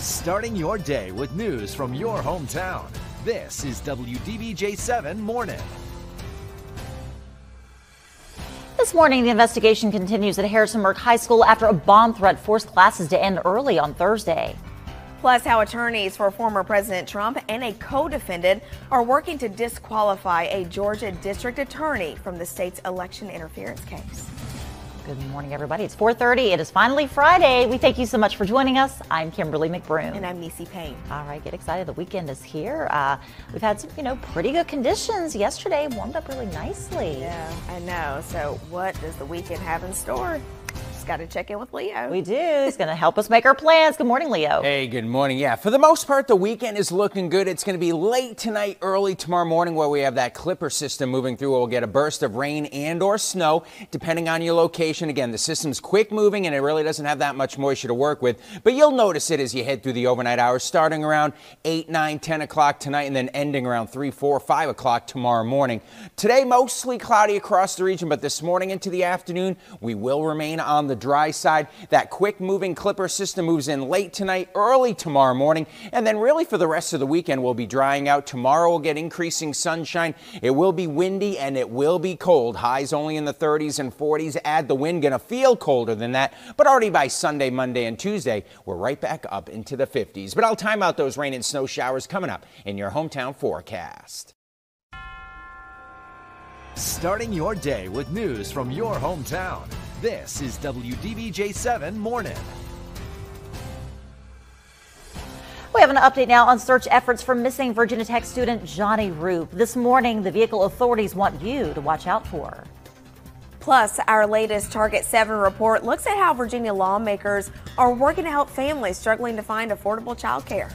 Starting your day with news from your hometown. This is WDBJ7 Mornin. This morning, the investigation continues at Harrisonburg High School after a bomb threat forced classes to end early on Thursday. Plus, how attorneys for former President Trump and a co-defendant are working to disqualify a Georgia district attorney from the state's election interference case. Good morning, everybody. It's 4:30. It is finally Friday. We thank you so much for joining us. I'm Kimberly McBroom. And I'm Niecy Payne. All right, get excited. The weekend is here. We've had some, pretty good conditions yesterday. Warmed up really nicely. Yeah, I know. So what does the weekend have in store? Just got to check in with Leo. We do. He's going to help us make our plans. Good morning, Leo. Hey, good morning. Yeah, for the most part, the weekend is looking good. It's going to be late tonight, early tomorrow morning where we have that clipper system moving through. We'll get a burst of rain and or snow, depending on your location. Again, the system's quick moving and it really doesn't have that much moisture to work with. But you'll notice it as you head through the overnight hours, starting around 8, 9, 10 o'clock tonight and then ending around 3, 4, 5 o'clock tomorrow morning. Today, mostly cloudy across the region, but this morning into the afternoon, we will remain on the dry side. That quick moving clipper system moves in late tonight, early tomorrow morning, and then really for the rest of the weekend we'll be drying out. Tomorrow we'll get increasing sunshine. It will be windy and it will be cold. Highs only in the 30s and 40s. Add the wind, gonna feel colder than that, but already by Sunday, Monday, and Tuesday we're right back up into the 50s. But I'll time out those rain and snow showers coming up in your hometown forecast. Starting your day with news from your hometown. This is WDBJ7 Mornin. We have an update now on search efforts for missing Virginia Tech student Johnny Roop. This morning, the vehicle authorities want you to watch out for. Plus, our latest Target 7 report looks at how Virginia lawmakers are working to help families struggling to find affordable childcare.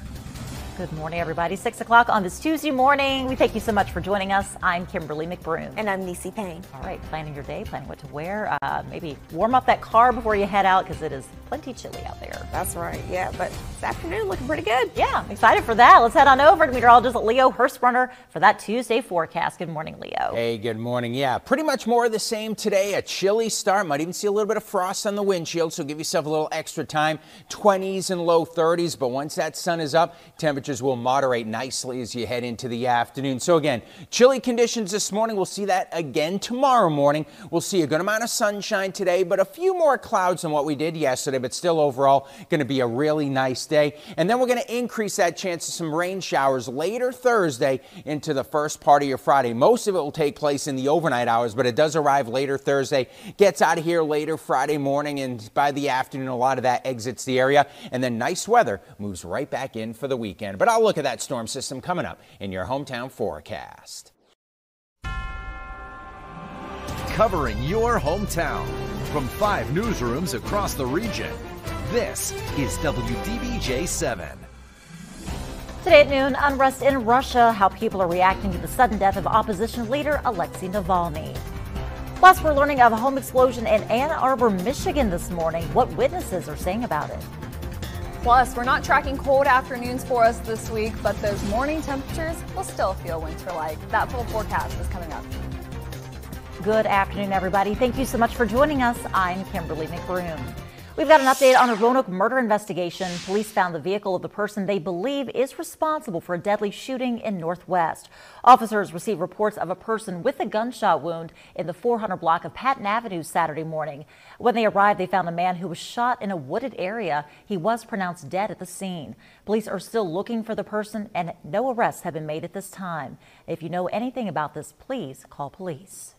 Good morning, everybody. 6 o'clock on this Tuesday morning. We thank you so much for joining us. I'm Kimberly McBroom. And I'm Niecy Payne. All right, planning your day, planning what to wear. Maybe warm up that car before you head out because it is plenty chilly out there. That's right, yeah, but this afternoon looking pretty good. Yeah, excited for that. Let's head on over to meteorologist Leo Hurstrunner for that Tuesday forecast. Good morning, Leo. Hey, good morning. Yeah, pretty much more of the same today. A chilly start. Might even see a little bit of frost on the windshield, so give yourself a little extra time. 20s and low 30s, but once that sun is up, temperatures will moderate nicely as you head into the afternoon. So again, chilly conditions this morning. We'll see that again tomorrow morning. We'll see a good amount of sunshine today, but a few more clouds than what we did yesterday, but still overall going to be a really nice day. And then we're going to increase that chance of some rain showers later Thursday into the first part of your Friday. Most of it will take place in the overnight hours, but it does arrive later Thursday, gets out of here later Friday morning, and by the afternoon, a lot of that exits the area. And then nice weather moves right back in for the weekend. But I'll look at that storm system coming up in your hometown forecast. Covering your hometown from 5 newsrooms across the region. This is WDBJ7. Today at noon, unrest in Russia, how people are reacting to the sudden death of opposition leader Alexei Navalny. Plus, we're learning of a home explosion in Ann Arbor, Michigan this morning, what witnesses are saying about it. Plus, we're not tracking cold afternoons for us this week, but those morning temperatures will still feel winter-like. That full forecast is coming up. Good afternoon, everybody. Thank you so much for joining us. I'm Kimberly McBroom. We've got an update on a Roanoke murder investigation. Police found the vehicle of the person they believe is responsible for a deadly shooting in Northwest. Officers received reports of a person with a gunshot wound in the 400 block of Patton Avenue Saturday morning. When they arrived, they found a man who was shot in a wooded area. He was pronounced dead at the scene. Police are still looking for the person, and no arrests have been made at this time. If you know anything about this, please call police.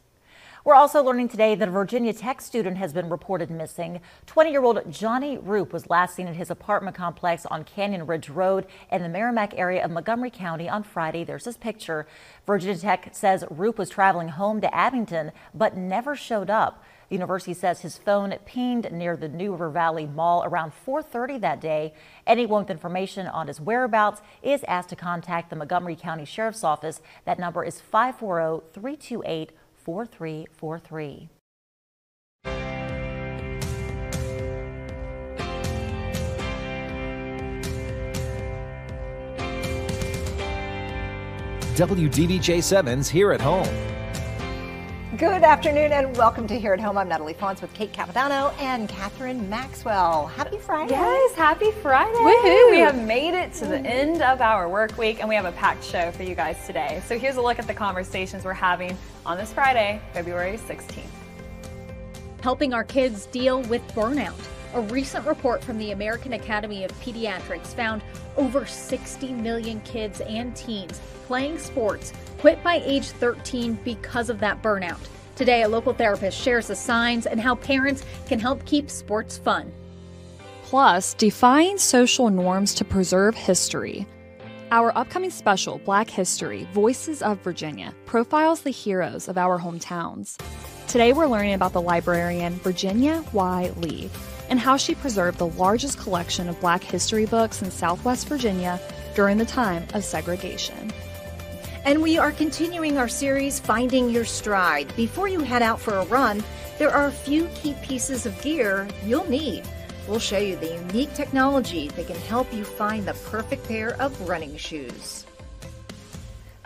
We're also learning today that a Virginia Tech student has been reported missing. 20-year-old Johnny Roop was last seen at his apartment complex on Canyon Ridge Road in the Merrimack area of Montgomery County on Friday. There's his picture. Virginia Tech says Roop was traveling home to Abington but never showed up. The university says his phone pinged near the New River Valley Mall around 4:30 that day. Anyone with information on his whereabouts is asked to contact the Montgomery County Sheriff's Office. That number is 540-328-4343. WDBJ7's Here at Home. Good afternoon and welcome to Here at Home. I'm Natalie Fonts with Kate Capodanno and Catherine Maxwell. Happy Friday. Yes, happy Friday. Woohoo. We have made it to the end of our work week and we have a packed show for you guys today. So here's a look at the conversations we're having on this Friday, February 16th. Helping our kids deal with burnout. A recent report from the American Academy of Pediatrics found over 60 million kids and teens playing sports quit by age 13 because of that burnout. Today, a local therapist shares the signs and how parents can help keep sports fun. Plus, defying social norms to preserve history. Our upcoming special, Black History, Voices of Virginia, profiles the heroes of our hometowns. Today, we're learning about the librarian Virginia Y. Lee and how she preserved the largest collection of Black history books in Southwest Virginia during the time of segregation. And we are continuing our series, Finding Your Stride. Before you head out for a run, there are a few key pieces of gear you'll need. We'll show you the unique technology that can help you find the perfect pair of running shoes.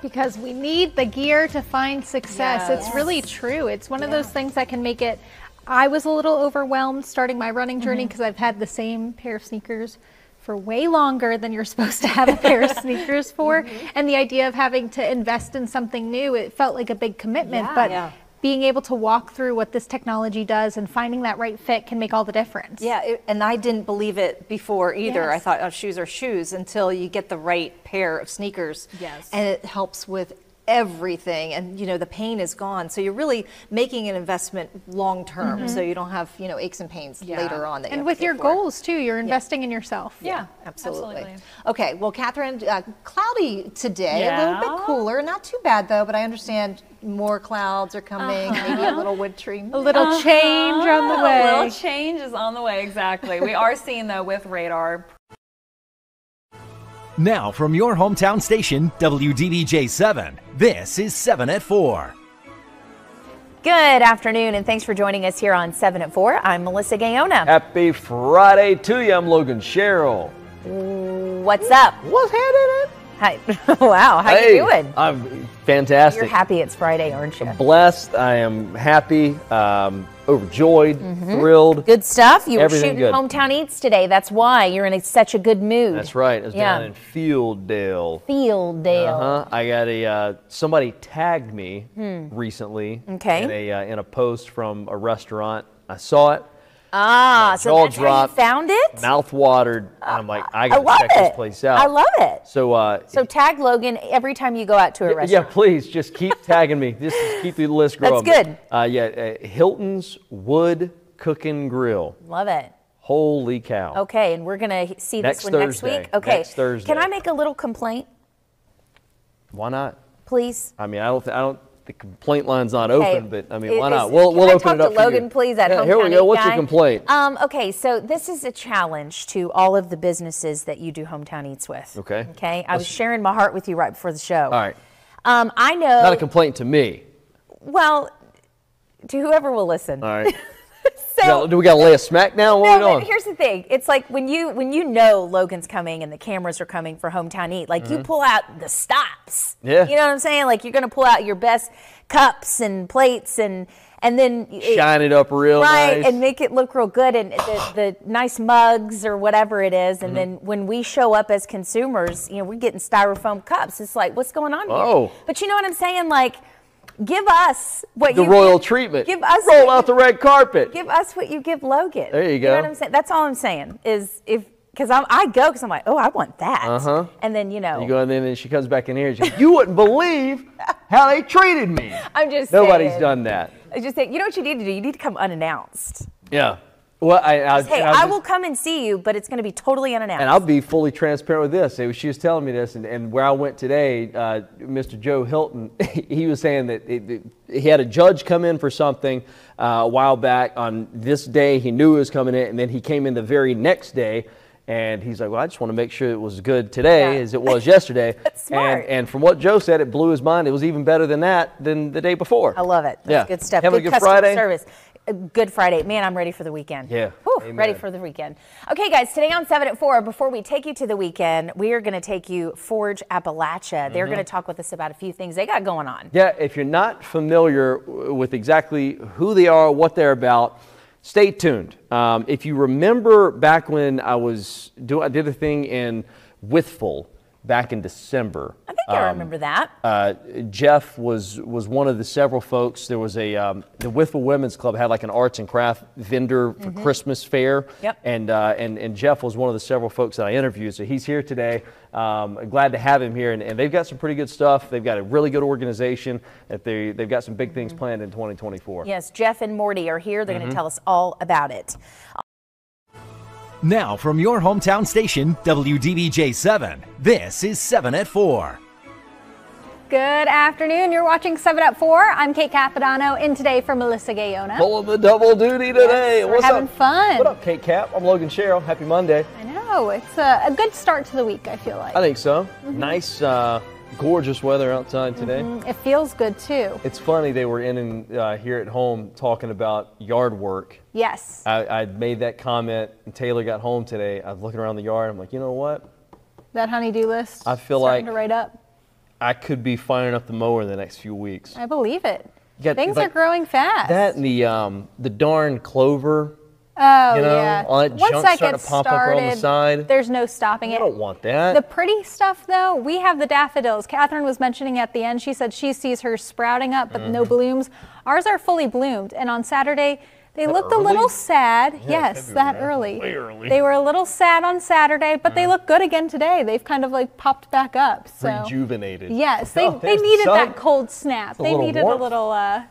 Because we need the gear to find success. Yes. It's really true. It's one of those things that can make it. I was a little overwhelmed starting my running journey because I've had the same pair of sneakers for way longer than you're supposed to have a pair of sneakers for. And the idea of having to invest in something new, it felt like a big commitment. But being able to walk through what this technology does and finding that right fit can make all the difference. Yeah, and I didn't believe it before either. Yes. I thought, oh, shoes are shoes until you get the right pair of sneakers. Yes. And it helps with everything, and you know, the pain is gone, so you're really making an investment long term, so you don't have, you know, aches and pains later on that you And have with to pay your for. goals too, you're investing in yourself. Yeah, Absolutely. Okay, well, Catherine, cloudy today, a little bit cooler, not too bad though, but I understand more clouds are coming, maybe a little wood tree. A little change on the way. A little change is on the way, exactly. We are seeing though with radar. Now from your hometown station, WDBJ7, this is 7 at 4. Good afternoon, and thanks for joining us here on 7 at 4. I'm Melissa Gayona. Happy Friday to you. I'm Logan Sherrill. What's up? What's happening? Hi. Wow, how you doing? I'm fantastic. You're happy it's Friday, aren't you? Blessed. I am happy, overjoyed, thrilled. Good stuff. You were Everything shooting good. Hometown Eats today. That's why you're in such a good mood. That's right. It's down in Fielddale. Fielddale. I got somebody tagged me recently in a post from a restaurant. I saw it. Ah, so that's how you found it? Mouth watered. And I'm like, I got to check this place out. I love it. So tag Logan every time you go out to a restaurant. Yeah, please, just keep tagging me. Just keep the list growing. That's good. Hilton's Wood Cooking Grill. Love it. Holy cow. Okay, and we're going to see Next this one Thursday. next week? Okay. Next Thursday. Can I make a little complaint, Why not? please? I mean, I don't. The complaint line's not open, but I mean, why not? Can We'll I open talk it up to for Logan, you. please, at Here we Hometown go. What's Eat your Guy? complaint? Okay, so this is a challenge to all of the businesses that you do Hometown Eats with. Okay. Okay. I was sharing my heart with you right before the show. All right. I know. Not a complaint to me. Well, to whoever will listen. All right. So, Do we got to lay a smack down? What are we no, doing? but here's the thing. It's like when you know Logan's coming and the cameras are coming for Hometown Eat, like you pull out the stops. Yeah. You know what I'm saying? Like you're going to pull out your best cups and plates and then Shine it up real right, nice. and make it look real good, and the nice mugs or whatever it is, and then when we show up as consumers, you know, we're getting styrofoam cups. It's like, what's going on here? But you know what I'm saying? Like, give us what The you royal give, treatment. Give us Roll out the red carpet. Give us what you give Logan. There you You know go. what I'm saying? That's all I'm saying is because I go because I'm like, oh, I want that. And then You go in there and then she comes back in here and she goes, you wouldn't believe how they treated me. I'm just Nobody's saying. done that. I just think, you know what you need to do? You need to come unannounced. Yeah. Well, I will come and see you, but it's going to be totally unannounced. And I'll be fully transparent with this. She was telling me this, and where I went today, Mr. Joe Hilton, he was saying that he had a judge come in for something a while back on this day. He knew it was coming in, and then he came in the very next day, and he's like, well, I just want to make sure it was good today as it was yesterday. That's smart. And from what Joe said, it blew his mind. It was even better than that than the day before. I love it. That's good stuff. Having Good a good customer Friday? service. Good Friday. Man, I'm ready for the weekend. Yeah. Whew, ready for the weekend. Okay, guys, today on 7 at 4, before we take you to the weekend, we are going to take you Forge Appalachia. They're going to talk with us about a few things they got going on. Yeah, if you're not familiar with exactly who they are, what they're about, stay tuned. If you remember back when I did a thing in Withful back in December. I think I remember that. Jeff was one of the several folks. There was the Withful Women's Club had like an arts and craft vendor for Christmas fair. Yep. And Jeff was one of the several folks that I interviewed. So he's here today. Glad to have him here. And they've got some pretty good stuff. They've got a really good organization. They've got some big things planned in 2024. Yes, Jeff and Morty are here. They're going to tell us all about it. Now from your hometown station, WDBJ7, this is 7 at 4. Good afternoon. You're watching 7 at 4. I'm Kate Capodanno, in today for Melissa Gayona. Pulling the double duty today. Yes, we're having fun. What up, Kate Cap? I'm Logan Sherrill. Happy Monday. I know. It's a good start to the week, I feel like. I think so. Nice, gorgeous weather outside today. It feels good, too. It's funny, they were here at home talking about yard work. Yes. I made that comment, and Taylor got home today. I was looking around the yard. I'm like, you know what? That honey-do list. I feel starting like to write up. I could be firing up the mower in the next few weeks. I believe it. Things are growing fast. That and the darn clover. Oh, you know, yeah. all that Once junk that starting gets to pop up on the side. There's no stopping it. I don't want that. The pretty stuff, though, we have the daffodils. Catherine was mentioning at the end, she said she sees hers sprouting up, but no blooms. Ours are fully bloomed, and on Saturday, they looked a little sad. Yeah, yes, that early. Way early. They were a little sad on Saturday, but they look good again today. They've kind of like popped back up. So. Rejuvenated. Yes, they needed that cold snap. They needed warmth. a little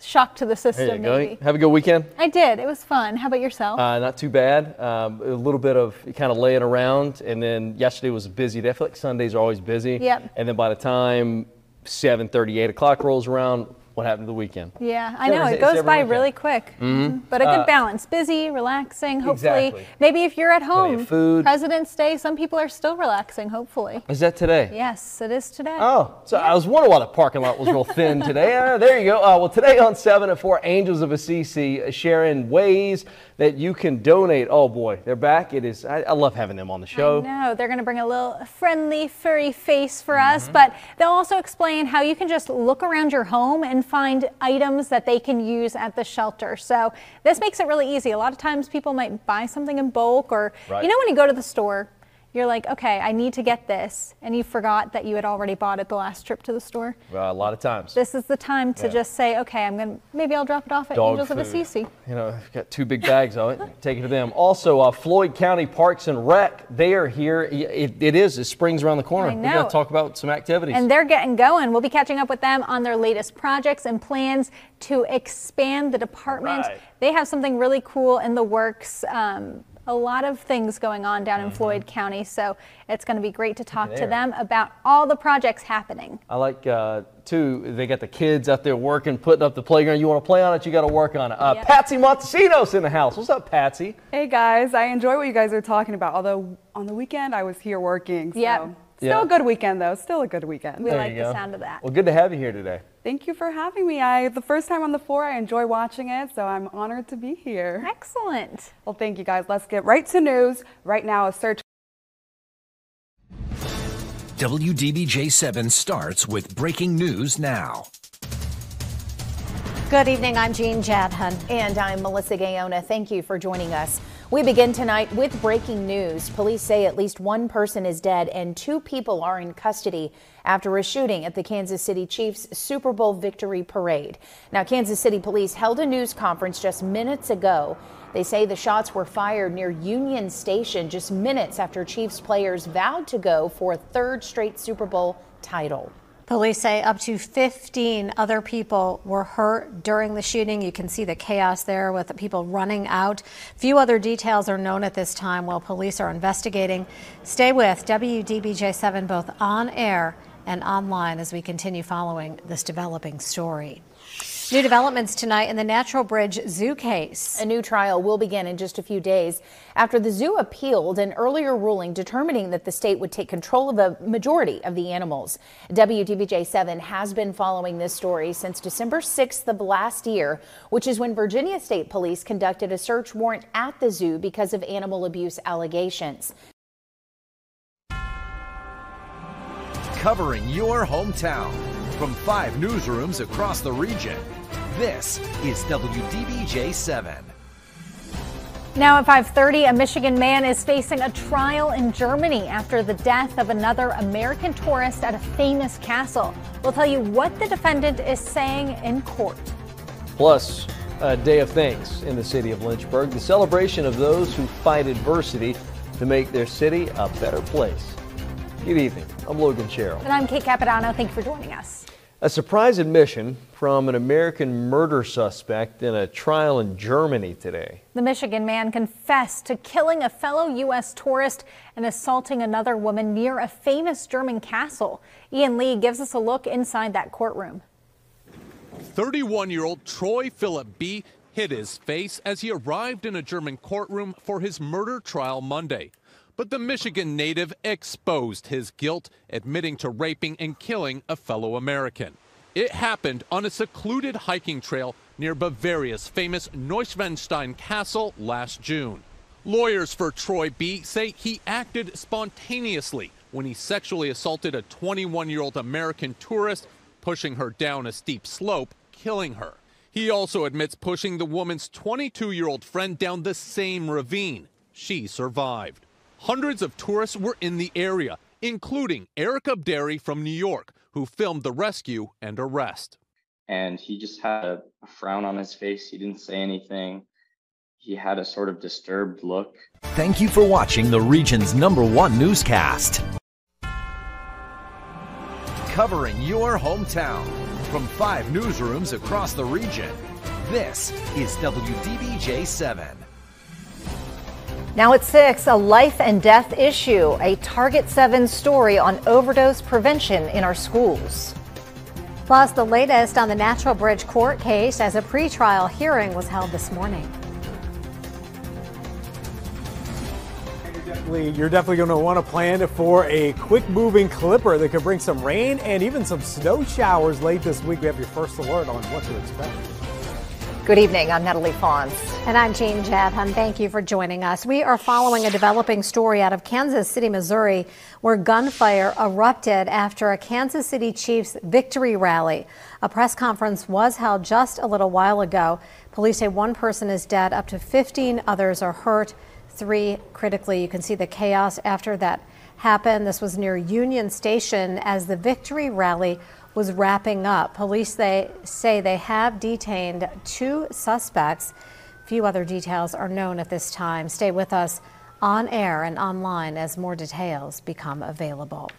shock to the system, There you go. maybe. Have a good weekend. I did. It was fun. How about yourself? Not too bad. A little bit of kind of laying around, and then yesterday was a busy day. I feel like Sundays are always busy. Yep. And then by the time 7:30, 8 o'clock rolls around, what happened to the weekend? Yeah, I know. It goes by really quick. But a good balance. Busy, relaxing, hopefully. Exactly. Maybe if you're at home, food. President's Day, some people are still relaxing, hopefully. Is that today? Yes, it is today. Oh, so I was wondering why the parking lot was real thin today. There you go. Well, today on 7 at 4, Angels of Assisi sharing ways that you can donate. Oh boy, they're back. It is. I love having them on the show. I know. They're going to bring a little friendly, furry face for us, but they'll also explain how you can just look around your home and find items that they can use at the shelter. So this makes it really easy. A lot of times people might buy something in bulk, or you know when you go to the store, you're like, okay, I need to get this, and you forgot that you had already bought it the last trip to the store. A lot of times. This is the time to just say, okay, maybe I'll drop it off at Angels of Assisi. You know, I've got 2 big bags of it. Take it to them. Also, Floyd County Parks and Rec, they are here. It spring's around the corner. I know. We're going to talk about some activities. And they're getting going. We'll be catching up with them on their latest projects and plans to expand the department. Right. They have something really cool in the works. A lot of things going on down in Floyd County, so it's going to be great to talk to them about all the projects happening. I like, too, they got the kids out there working, putting up the playground. You want to play on it, you got to work on it. Patsy Montesinos in the house. What's up, Patsy? Hey, guys. I enjoy what you guys are talking about, although on the weekend I was here working. So. Still a good weekend, though. Still a good weekend. We like the sound of that. Well, good to have you here today. Thank you for having me. The first time on the floor, I enjoy watching it, so I'm honored to be here. Excellent. Well, thank you, guys. Let's get right to news. Right now, a search. WDBJ7 starts with breaking news now. Good evening, I'm Jean Jadhun. And I'm Melissa Gayona. Thank you for joining us. We begin tonight with breaking news. Police say at least 1 person is dead and 2 people are in custody after a shooting at the Kansas City Chiefs Super Bowl victory parade. Now, Kansas City police held a news conference just minutes ago. They say the shots were fired near Union Station just minutes after Chiefs players vowed to go for a 3rd straight Super Bowl title. Police say up to 15 other people were hurt during the shooting. You can see the chaos there with the people running out. Few other details are known at this time while police are investigating. Stay with WDBJ7 both on air and online as we continue following this developing story. New developments tonight in the Natural Bridge Zoo case. A new trial will begin in just a few days after the zoo appealed an earlier ruling determining that the state would take control of the majority of the animals. WDBJ7 has been following this story since December 6th of last year, which is when Virginia State Police conducted a search warrant at the zoo because of animal abuse allegations. Covering your hometown from 5 newsrooms across the region. This is WDBJ7. Now at 5:30, a Michigan man is facing a trial in Germany after the death of another American tourist at a famous castle. We'll tell you what the defendant is saying in court. Plus, a day of thanks in the city of Lynchburg, the celebration of those who fight adversity to make their city a better place. Good evening. I'm Logan Sherrill. And I'm Kate Capodanno. Thank you for joining us. A surprise admission from an American murder suspect in a trial in Germany today. The Michigan man confessed to killing a fellow U.S. tourist and assaulting another woman near a famous German castle. Ian Lee gives us a look inside that courtroom. 31-year-old Troy Philip B. hid his face as he arrived in a German courtroom for his murder trial Monday. But the Michigan native exposed his guilt, admitting to raping and killing a fellow American. It happened on a secluded hiking trail near Bavaria's famous Neuschwanstein Castle last June. Lawyers for Troy B. say he acted spontaneously when he sexually assaulted a 21-year-old American tourist, pushing her down a steep slope, killing her. He also admits pushing the woman's 22-year-old friend down the same ravine. She survived. Hundreds of tourists were in the area, including Eric Abderi from New York, who filmed the rescue and arrest. And he just had a frown on his face. He didn't say anything. He had a sort of disturbed look. Thank you for watching the region's #1 newscast. Covering your hometown from 5 newsrooms across the region. This is WDBJ7. Now at 6, a life and death issue, a Target 7 story on overdose prevention in our schools. Plus, the latest on the Natural Bridge court case as a pretrial hearing was held this morning. You're definitely going to want to plan for a quick-moving clipper that could bring some rain and even some snow showers late this week. We have your first alert on what to expect. Good evening. I'm Natalie Fons. And I'm Jean Jadham. Thank you for joining us. We are following a developing story out of Kansas City, Missouri, where gunfire erupted after a Kansas City Chiefs victory rally. A press conference was held just a little while ago. Police say 1 person is dead, up to 15 others are hurt, 3 critically. You can see the chaos after that happened. This was near Union Station as the victory rally was wrapping up. Police say they have detained 2 suspects. Few other details are known at this time. Stay with us on air and online as more details become available.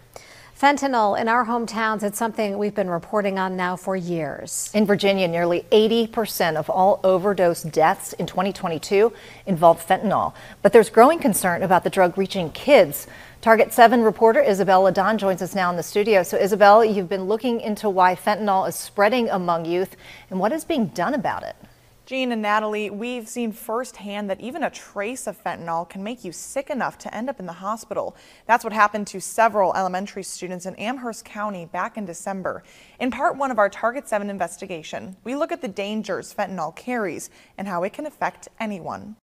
Fentanyl in our hometowns, it's something we've been reporting on now for years. In Virginia, nearly 80% of all overdose deaths in 2022 involved fentanyl. But there's growing concern about the drug reaching kids. Target 7 reporter Isabel Ladon joins us now in the studio. So Isabel, you've been looking into why fentanyl is spreading among youth and what is being done about it. Jean and Natalie, we've seen firsthand that even a trace of fentanyl can make you sick enough to end up in the hospital. That's what happened to several elementary students in Amherst County back in December. In part 1 of our Target 7 investigation, we look at the dangers fentanyl carries and how it can affect anyone.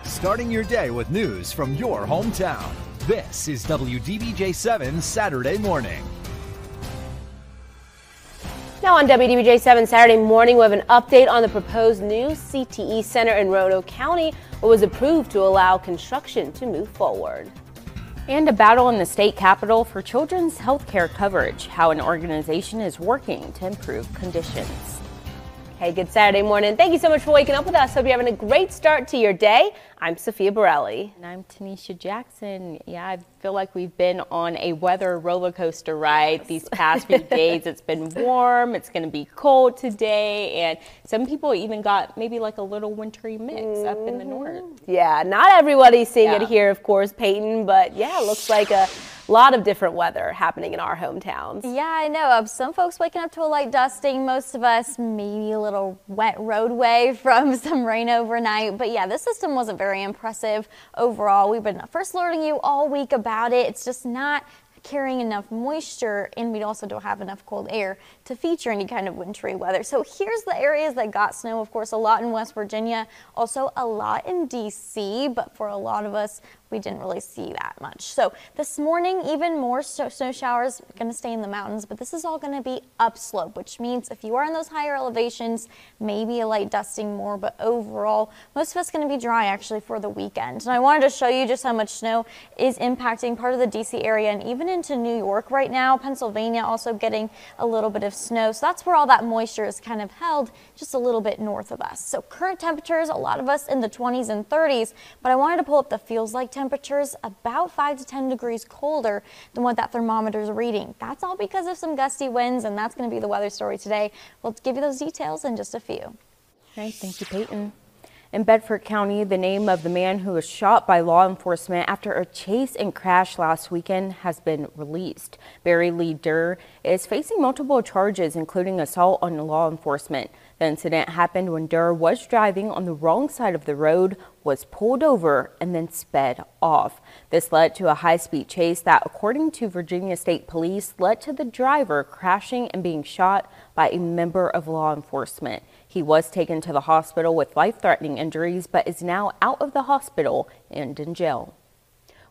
Starting your day with news from your hometown. This is WDBJ7 Saturday Morning. Now on WDBJ7 Saturday Morning, we have an update on the proposed new CTE Center in Roanoke County, what was approved to allow construction to move forward. And a battle in the state capitol for children's health care coverage, how an organization is working to improve conditions. Hey, good Saturday morning. Thank you so much for waking up with us. Hope you're having a great start to your day. I'm Sophia Borelli. And I'm Tanisha Jackson. Yeah, I feel like we've been on a weather roller coaster ride these past few days. It's been warm, it's going to be cold today, and some people even got maybe like a little wintry mix up in the north. Yeah, not everybody's seeing it here, of course, Peyton, but yeah, it looks like a a lot of different weather happening in our hometowns. Yeah, I know. Some folks waking up to a light dusting. Most of us maybe a little wet roadway from some rain overnight. But yeah, this system wasn't very impressive overall. We've been first alerting you all week about it. It's just not carrying enough moisture, and we also don't have enough cold air to feature any kind of wintry weather. So here's the areas that got snow. Of course, a lot in West Virginia, also a lot in DC, but for a lot of us, we didn't really see that much. So this morning, even more snow showers going to stay in the mountains, but this is all going to be upslope, which means if you are in those higher elevations, maybe a light dusting more, but overall, most of it's going to be dry actually for the weekend. And I wanted to show you just how much snow is impacting part of the DC area and even into New York right now. Pennsylvania also getting a little bit of snow. So that's where all that moisture is kind of held just a little bit north of us. So current temperatures, a lot of us in the 20s and 30s, but I wanted to pull up the feels like temperatures about 5 to 10 degrees colder than what that thermometer is reading. That's all because of some gusty winds, and that's going to be the weather story today. We'll give you those details in just a few. All right, thank you, Peyton. In Bedford County, the name of the man who was shot by law enforcement after a chase and crash last weekend has been released. Barry Lee Durr is facing multiple charges, including assault on law enforcement. The incident happened when Durr was driving on the wrong side of the road, was pulled over, and then sped off. This led to a high-speed chase that, according to Virginia State Police, led to the driver crashing and being shot by a member of law enforcement. He was taken to the hospital with life-threatening injuries, but is now out of the hospital and in jail.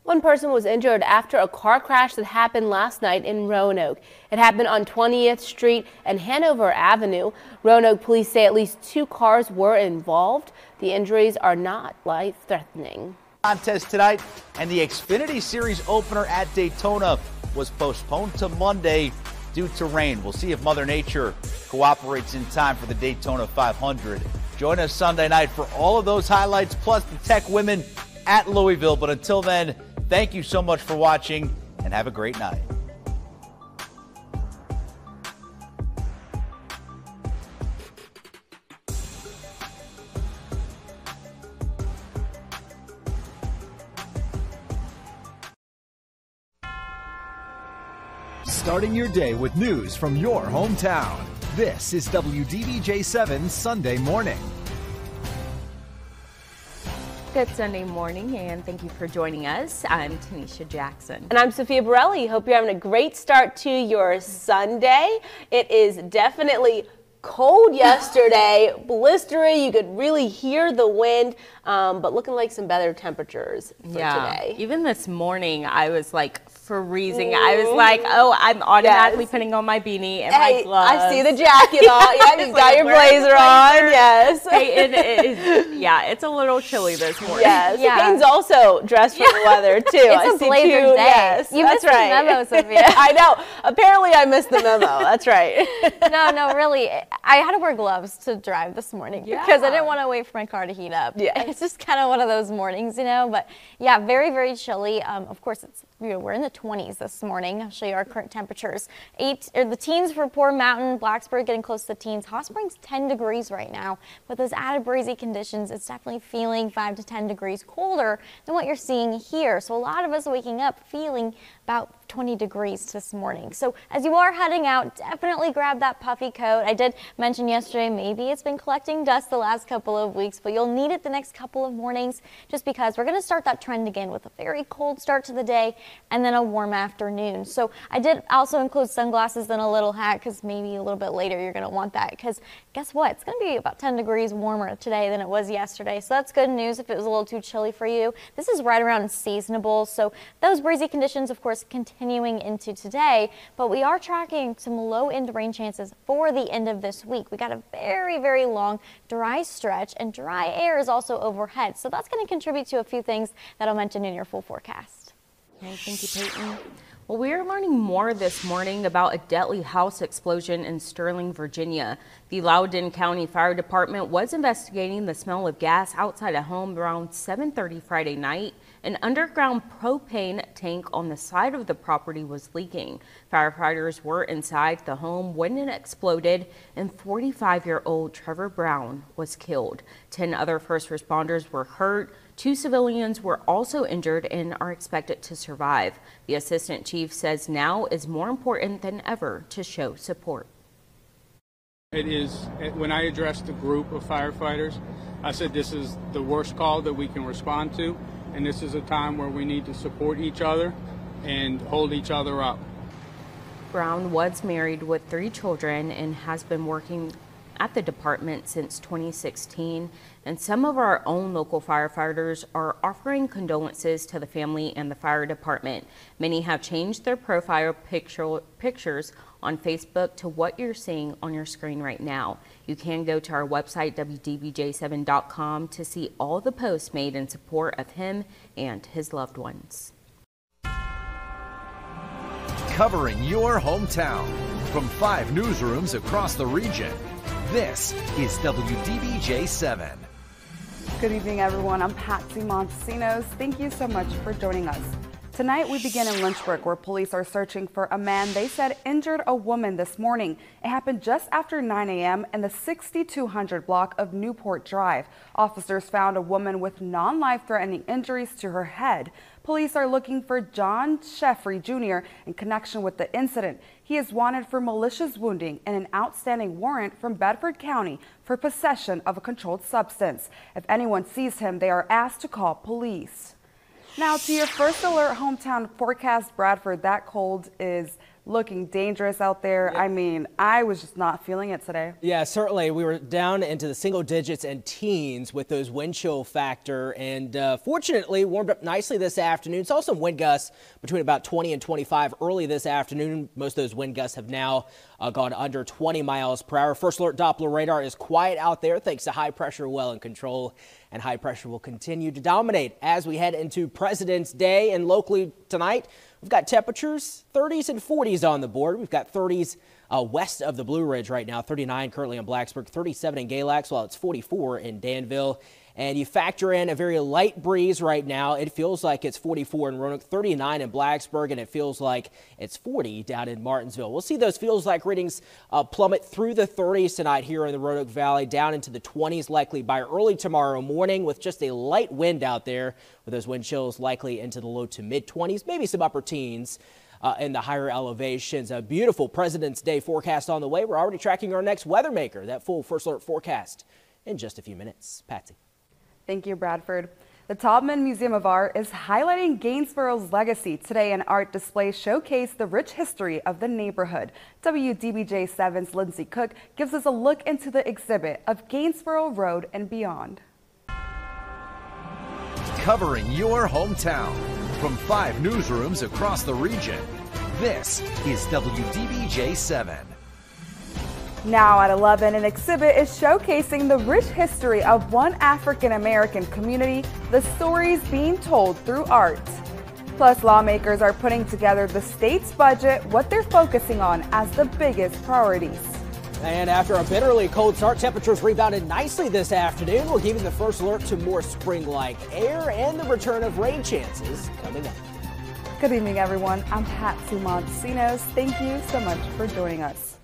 One person was injured after a car crash that happened last night in Roanoke. It happened on 20th Street and Hanover Avenue. Roanoke police say at least 2 cars were involved. The injuries are not life-threatening. Contest tonight, and the Xfinity Series opener at Daytona was postponed to Monday due to rain. We'll see if Mother Nature cooperates in time for the Daytona 500. Join us Sunday night for all of those highlights, plus the Tech women at Louisville. But until then, thank you so much for watching, and have a great night. Starting your day with news from your hometown. This is WDBJ7 Sunday Morning. Good Sunday morning, and thank you for joining us. I'm Tanisha Jackson. And I'm Sophia Borelli. Hope you're having a great start to your Sunday. It is definitely cold yesterday, blistery. You could really hear the wind, but looking like some better temperatures for today. Even this morning, I was like freezing. I was like, oh, I'm automatically putting on my beanie and my gloves. I see the jacket on. Yeah, you've got your blazer on. Yes. Peyton is, it's a little chilly this morning. Yes. Yeah. Peyton's also dressed for the weather, too. It's a blazer day. Yes, you missed the memo, Sophia. I know. Apparently, I missed the memo. That's right. No, really. I had to wear gloves to drive this morning because I didn't want to wait for my car to heat up. Yeah. It's just kind of one of those mornings, you know. But yeah, very, very chilly. Of course, it's we're in the 20s this morning. I'll show you our current temperatures. The teens for Poor Mountain, Blacksburg getting close to the teens. Hot Springs 10 degrees right now. With those added breezy conditions, it's definitely feeling 5 to 10 degrees colder than what you're seeing here. So a lot of us waking up feeling about 20 degrees this morning. So as you are heading out, definitely grab that puffy coat. I did mention yesterday, maybe it's been collecting dust the last couple of weeks, but you'll need it the next couple of mornings just because we're going to start that trend again with a very cold start to the day and then a warm afternoon. So I did also include sunglasses and a little hat because maybe a little bit later you're going to want that because guess what? It's going to be about 10 degrees warmer today than it was yesterday. So that's good news if it was a little too chilly for you. This is right around seasonable. So those breezy conditions, of course, continuing into today, but we are tracking some low end rain chances for the end of this week. We got a very, very long dry stretch and dry air is also overhead. So that's going to contribute to a few things that I'll mention in your full forecast. Okay, thank you, Peyton. Well, we are learning more this morning about a deadly house explosion in Sterling, Virginia. The Loudoun County Fire Department was investigating the smell of gas outside a home around 7:30 Friday night. An underground propane tank on the side of the property was leaking. Firefighters were inside the home when it exploded, and 45-year-old Trevor Brown was killed. 10 other first responders were hurt. 2 civilians were also injured and are expected to survive. The assistant chief says now is more important than ever to show support. It is, when I addressed a group of firefighters, I said this is the worst call that we can respond to, and this is a time where we need to support each other and hold each other up. Brown was married with 3 children and has been working at the department since 2016, and some of our own local firefighters are offering condolences to the family and the fire department. Many have changed their profile pictures on Facebook to what you're seeing on your screen right now. You can go to our website, WDBJ7.com, to see all the posts made in support of him and his loved ones. Covering your hometown from 5 newsrooms across the region, this is WDBJ7. Good evening, everyone. I'm Patsy Montesinos. Thank you so much for joining us. Tonight, we begin in Lynchburg, where police are searching for a man they said injured a woman this morning. It happened just after 9 a.m. in the 6200 block of Newport Drive. Officers found a woman with non-life-threatening injuries to her head. Police are looking for John Sheffrey Jr. in connection with the incident. He is wanted for malicious wounding and an outstanding warrant from Bedford County for possession of a controlled substance. If anyone sees him, they are asked to call police. Now to your first alert hometown forecast, Bradford. That cold is looking dangerous out there. I mean, I was just not feeling it today. Yeah, certainly. We were down into the single digits and teens with those wind chill factor, and fortunately warmed up nicely this afternoon. Saw some wind gusts between about 20 and 25 early this afternoon. Most of those wind gusts have now gone under 20 miles per hour. First alert Doppler radar is quiet out there thanks to high pressure well in control, and high pressure will continue to dominate as we head into President's Day. And locally tonight, we've got temperatures 30s and 40s on the board. We've got 30s west of the Blue Ridge right now, 39 currently in Blacksburg, 37 in Galax, while it's 44 in Danville. And you factor in a very light breeze right now. It feels like it's 44 in Roanoke, 39 in Blacksburg, and it feels like it's 40 down in Martinsville. We'll see those feels like readings plummet through the 30s tonight here in the Roanoke Valley, down into the 20s likely by early tomorrow morning, with just a light wind out there, with those wind chills likely into the low to mid 20s, maybe some upper teens in the higher elevations. A beautiful President's Day forecast on the way. We're already tracking our next weather maker. That full first alert forecast in just a few minutes. Patsy. Thank you, Bradford. The Taubman Museum of Art is highlighting Gainesboro's legacy. Today, an art display showcased the rich history of the neighborhood. WDBJ7's Lindsay Cook gives us a look into the exhibit of Gainesboro Road and beyond. Covering your hometown from 5 newsrooms across the region, this is WDBJ7. Now at 11, an exhibit is showcasing the rich history of one African-American community, the stories being told through art. Plus, lawmakers are putting together the state's budget, what they're focusing on as the biggest priorities. And after a bitterly cold start, temperatures rebounded nicely this afternoon. We'll give you the first alert to more spring-like air and the return of rain chances coming up. Good evening, everyone. I'm Patsy Montesinos. Thank you so much for joining us.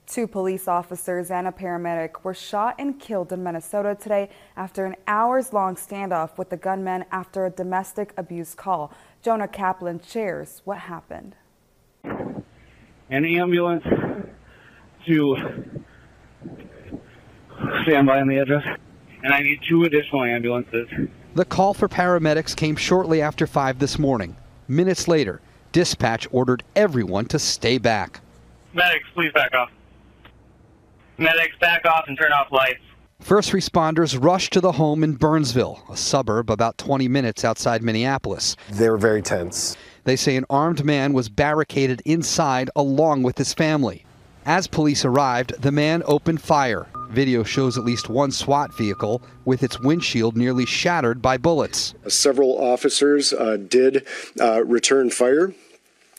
2 police officers and a paramedic were shot and killed in Minnesota today after an hours-long standoff with the gunman after a domestic abuse call. Jonah Kaplan shares what happened. An ambulance to stand by on the address, and I need 2 additional ambulances. The call for paramedics came shortly after 5 this morning. Minutes later, dispatch ordered everyone to stay back. Medics, please back off. Medics, back off and turn off lights. First responders rushed to the home in Burnsville, a suburb about 20 minutes outside Minneapolis. They were very tense. They say an armed man was barricaded inside along with his family. As police arrived, the man opened fire. Video shows at least 1 SWAT vehicle with its windshield nearly shattered by bullets. Several officers did return fire.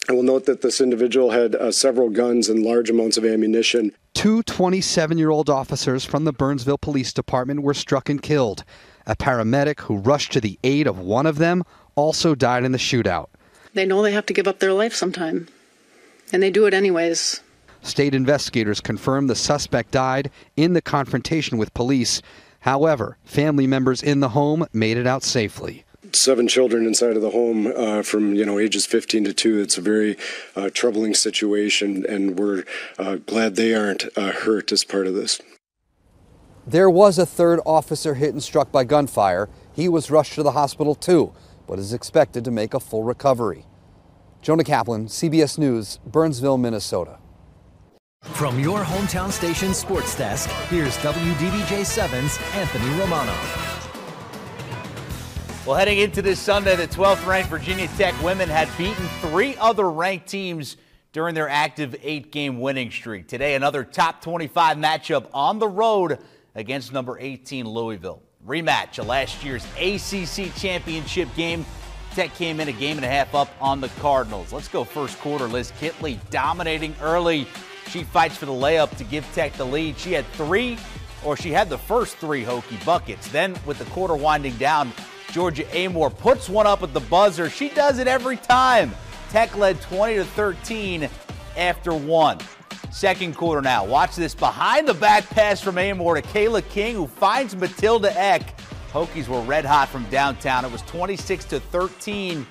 I will note that this individual had several guns and large amounts of ammunition. 2 27-year-old officers from the Burnsville Police Department were struck and killed. A paramedic who rushed to the aid of one of them also died in the shootout. They know they have to give up their life sometime, and they do it anyways. State investigators confirmed the suspect died in the confrontation with police. However, family members in the home made it out safely. 7 children inside of the home from ages 15 to 2. It's a very troubling situation, and we're glad they aren't hurt as part of this. There was a third officer hit and struck by gunfire. He was rushed to the hospital too, but is expected to make a full recovery. Jonah Kaplan, CBS News, Burnsville, Minnesota. From your hometown station sports desk, here's WDBJ7's Anthony Romano. Well, heading into this Sunday, the 12th-ranked Virginia Tech women had beaten 3 other ranked teams during their active 8-game winning streak. Today, another top 25 matchup on the road against number 18 Louisville. Rematch of last year's ACC championship game. Tech came in a game and a half up on the Cardinals. Let's go first quarter. Liz Kitley dominating early. She fights for the layup to give Tech the lead. She had the first 3 Hokie buckets. Then with the quarter winding down, Georgia Amore puts one up at the buzzer. She does it every time. Tech led 20-13 after 1. Second quarter now. Watch this behind-the-back pass from Amore to Kayla King, who finds Matilda Eck. Hokies were red hot from downtown. It was 26-13,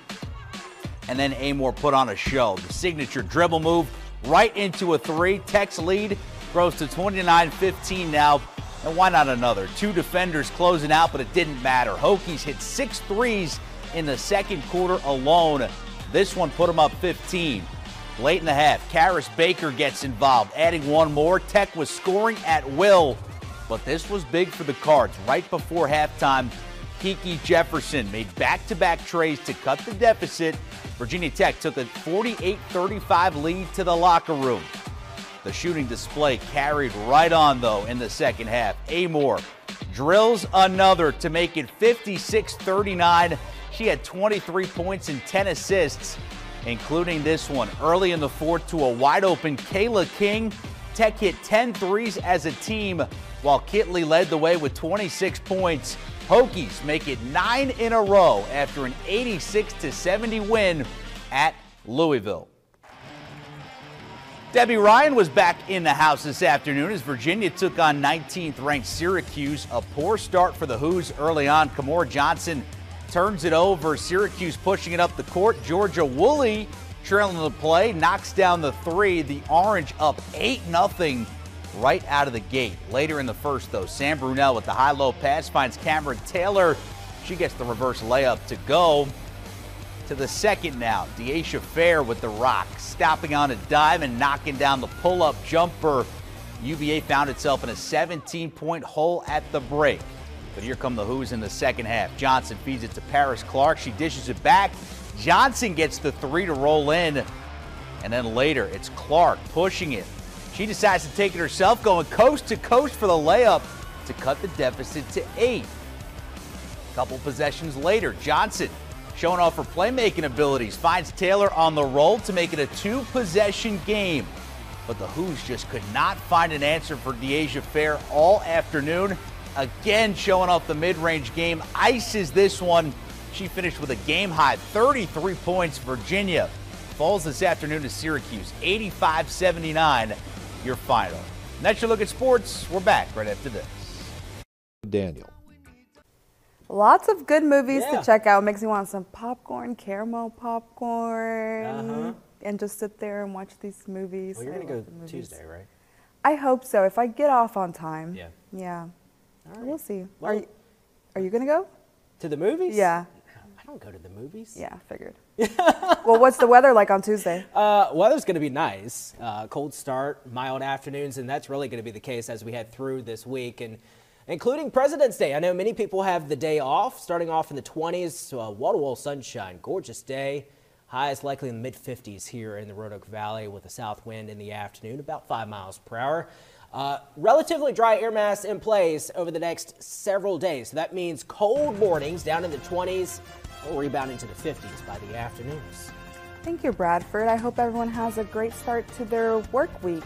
and then Amore put on a show. The signature dribble move right into a 3. Tech's lead grows to 29-15 now. And why not another? 2 defenders closing out, but it didn't matter. Hokies hit 6 threes in the second quarter alone. This one put them up 15. Late in the half, Karis Baker gets involved, adding one more. Tech was scoring at will, but this was big for the Cards. Right before halftime, Kiki Jefferson made back-to-back trays to cut the deficit. Virginia Tech took a 48-35 lead to the locker room. The shooting display carried right on, though, in the second half. Amore drills another to make it 56-39. She had 23 points and 10 assists, including this one early in the fourth to a wide-open Kayla King. Tech hit 10 threes as a team, while Kitley led the way with 26 points. Hokies make it 9 in a row after an 86-70 win at Louisville. Debbie Ryan was back in the house this afternoon as Virginia took on 19th-ranked Syracuse. A poor start for the Hoos early on. Kamora Johnson turns it over. Syracuse pushing it up the court. Georgia Woolley trailing the play, knocks down the 3. The Orange up 8-0 right out of the gate. Later in the first, though, Sam Brunel with the high-low pass finds Cameron Taylor. She gets the reverse layup to go. To the second now, Deasia Fair with the rock, stopping on a dive and knocking down the pull-up jumper. UVA found itself in a 17-point hole at the break. But here come the Hoos in the second half. Johnson feeds it to Paris Clark. She dishes it back. Johnson gets the 3 to roll in. And then later, it's Clark pushing it. She decides to take it herself, going coast to coast for the layup to cut the deficit to 8. A couple possessions later, Johnson showing off her playmaking abilities, finds Taylor on the roll to make it a 2-possession game. But the Hoos just could not find an answer for Deasia Fair all afternoon. Again, showing off the mid-range game, ices this one. She finished with a game-high 33 points. Virginia falls this afternoon to Syracuse, 85-79, your final. And that's your look at sports. We're back right after this. Daniel. Lots of good movies to check out. Makes me want some popcorn, caramel popcorn, and just sit there and watch these movies. Well, you're going to go Tuesday, right? I hope so, if I get off on time. Yeah. Yeah. All right. We'll see. Well, are you going to go? To the movies? Yeah. I don't go to the movies. Yeah, figured. Well, what's the weather like on Tuesday? Weather's going to be nice. Cold start, mild afternoons, and that's really going to be the case as we head through this week, and including President's Day. I know many people have the day off, starting off in the 20s, so wall-to-wall sunshine, gorgeous day. Highs likely in the mid-50s here in the Roanoke Valley with a south wind in the afternoon, about 5 miles per hour. Relatively dry air mass in place over the next several days. So that means cold mornings down in the 20s, will rebound into the 50s by the afternoons. Thank you, Bradford. I hope everyone has a great start to their work week.